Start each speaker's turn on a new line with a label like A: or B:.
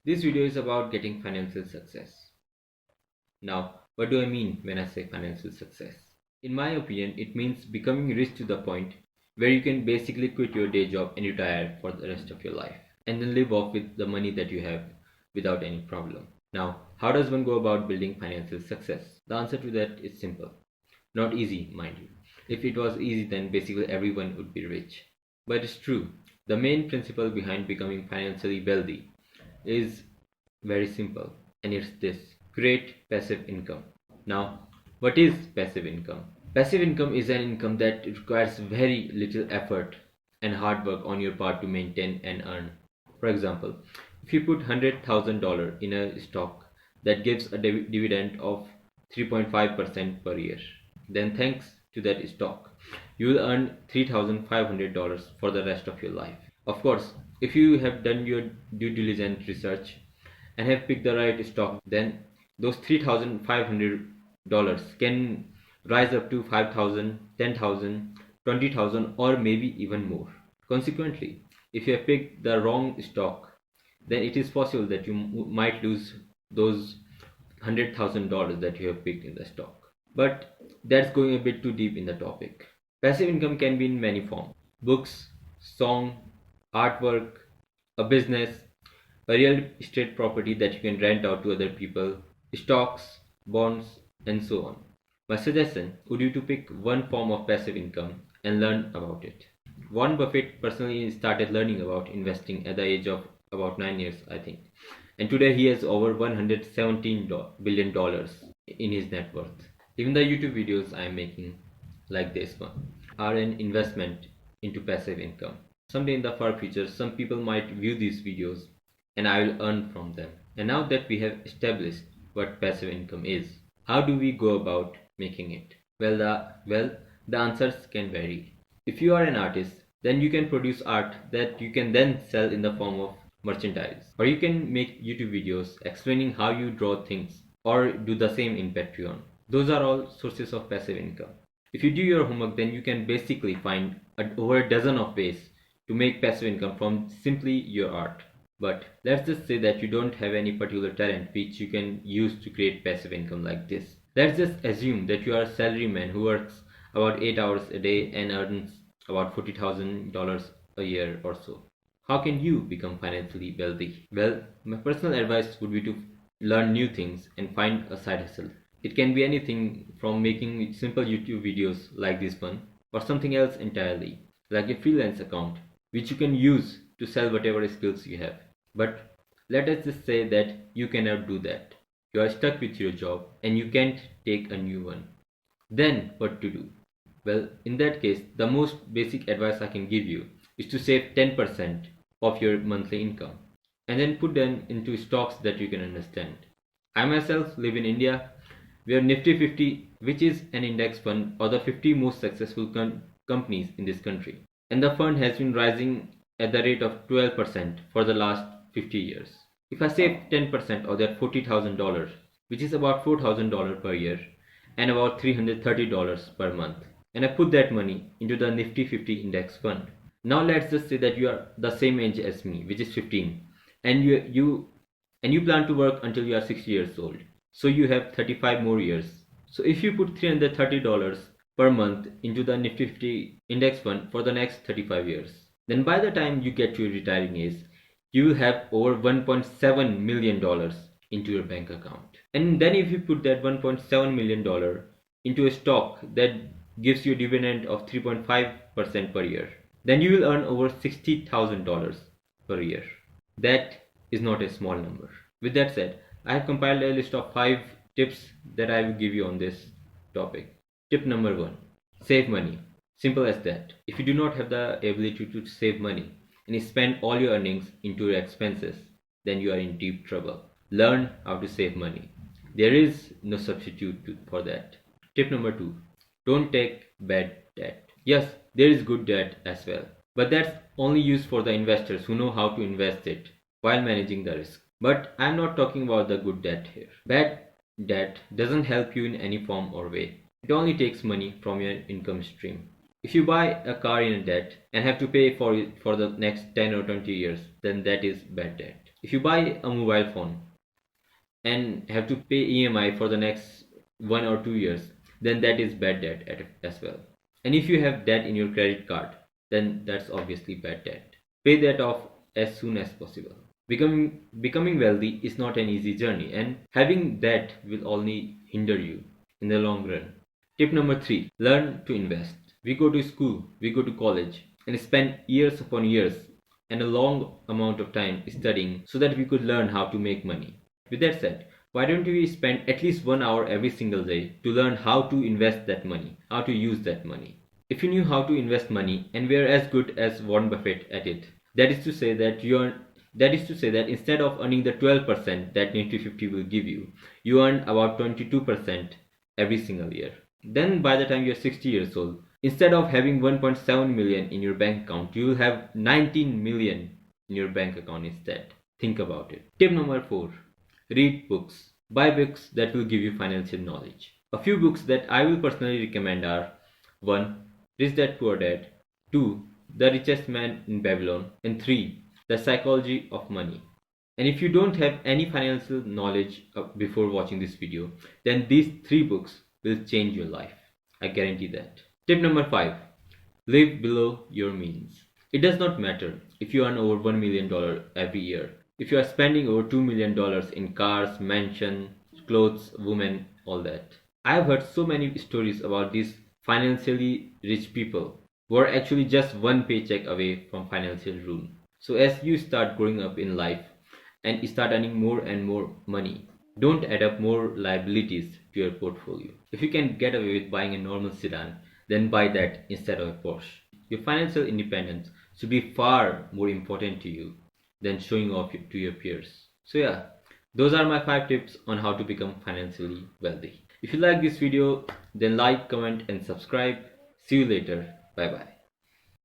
A: This video is about getting financial success. Now, what do I mean when I say financial success? In my opinion, it means becoming rich to the point where you can basically quit your day job and retire for the rest of your life and then live off with the money that you have without any problem. Now, how does one go about building financial success? The answer to that is simple. Not easy, mind you. If it was easy, then basically everyone would be rich. But it's true. The main principle behind becoming financially wealthy is very simple, and it's this: create passive income. Now, what is passive income? Passive income is an income that requires very little effort and hard work on your part to maintain and earn. For example, if you put $100,000 in a stock that gives a dividend of 3.5% per year, then thanks to that stock, you will earn $3,500 for the rest of your life. Of course, if you have done your due diligence research and have picked the right stock, then those $3,500 can rise up to 5,000, 10,000, 20,000, or maybe even more. Consequently, if you have picked the wrong stock, then it is possible that you might lose those $100,000 that you have picked in the stock. But that's going a bit too deep in the topic. Passive income can be in many forms: books, song, artwork, a business, a real estate property that you can rent out to other people, stocks, bonds, and so on. My suggestion would be to pick one form of passive income and learn about it. Warren Buffett personally started learning about investing at the age of about 9 years, I think. And today he has over $117 billion in his net worth. Even the YouTube videos I am making, like this one, are an investment into passive income. Someday in the far future, some people might view these videos and I will earn from them. And now that we have established what passive income is, how do we go about making it? The answers can vary. If you are an artist, then you can produce art that you can then sell in the form of merchandise. Or you can make YouTube videos explaining how you draw things, or do the same in Patreon. Those are all sources of passive income. If you do your homework, then you can basically find over a dozen of ways to make passive income from simply your art. But let's just say that you don't have any particular talent which you can use to create passive income like this. Let's just assume that you are a salaryman who works about 8 hours a day and earns about $40,000 a year or so. How can you become financially wealthy? Well, my personal advice would be to learn new things and find a side hustle. It can be anything from making simple YouTube videos like this one, or something else entirely, like a freelance account, which you can use to sell whatever skills you have. But let us just say that you cannot do that. You are stuck with your job and you can't take a new one. Then what to do? Well, in that case, the most basic advice I can give you is to save 10% of your monthly income and then put them into stocks that you can understand. I myself live in India, where Nifty 50, which is an index fund, or the 50 most successful companies in this country, and the fund has been rising at the rate of 12% for the last 50 years. If I save 10% of that $40,000, which is about $4,000 per year and about $330 per month, and I put that money into the Nifty 50 index fund. Now let's just say that you are the same age as me, which is 15, and you plan to work until you are 60 years old. So you have 35 more years. So if you put $330 per month into the Nifty 50 index fund for the next 35 years, then by the time you get to your retiring age, you will have over $1.7 million into your bank account. And then if you put that $1.7 million into a stock that gives you a dividend of 3.5% per year, then you will earn over $60,000 per year. That is not a small number. With that said, I have compiled a list of 5 tips that I will give you on this topic. Tip number 1: save money. Simple as that. If you do not have the ability to save money and you spend all your earnings into your expenses, then you are in deep trouble. Learn how to save money. There is no substitute for that. Tip number 2: don't take bad debt. Yes, there is good debt as well, but that's only used for the investors who know how to invest it while managing the risk. But I'm not talking about the good debt here. Bad debt doesn't help you in any form or way. It only takes money from your income stream. If you buy a car in a debt and have to pay for it for the next 10 or 20 years, then that is bad debt. If you buy a mobile phone and have to pay EMI for the next 1 or 2 years, then that is bad debt as well. And if you have debt in your credit card, then that's obviously bad debt. Pay that off as soon as possible. Becoming wealthy is not an easy journey, and having debt will only hinder you in the long run. Tip number 3, learn to invest. We go to school, we go to college, and spend years upon years and a long amount of time studying so that we could learn how to make money. With that said, why don't we spend at least 1 hour every single day to learn how to invest that money, how to use that money? If you knew how to invest money and were as good as Warren Buffett at it, that is to say that instead of earning the 12% that Nifty 50 will give you, you earn about 22% every single year. Then by the time you're 60 years old, instead of having 1.7 million in your bank account, you will have 19 million in your bank account instead. Think about it. Tip number 4, read books. Buy books that will give you financial knowledge. A few books that I will personally recommend are 1. Rich Dad Poor Dad, 2. The Richest Man in Babylon, and 3. The Psychology of Money. And if you don't have any financial knowledge before watching this video, then these 3 books will change your life. I guarantee that. Tip number 5. Live below your means. It does not matter if you earn over $1 million every year. If you are spending over $2 million in cars, mansion, clothes, women, all that. I have heard so many stories about these financially rich people who are actually just one paycheck away from financial ruin. So as you start growing up in life and start earning more and more money, don't add up more liabilities to your portfolio. If you can get away with buying a normal sedan, then buy that instead of a Porsche. Your financial independence should be far more important to you than showing off to your peers. So yeah, those are my 5 tips on how to become financially wealthy. If you like this video, then like, comment and subscribe. See you later. Bye bye.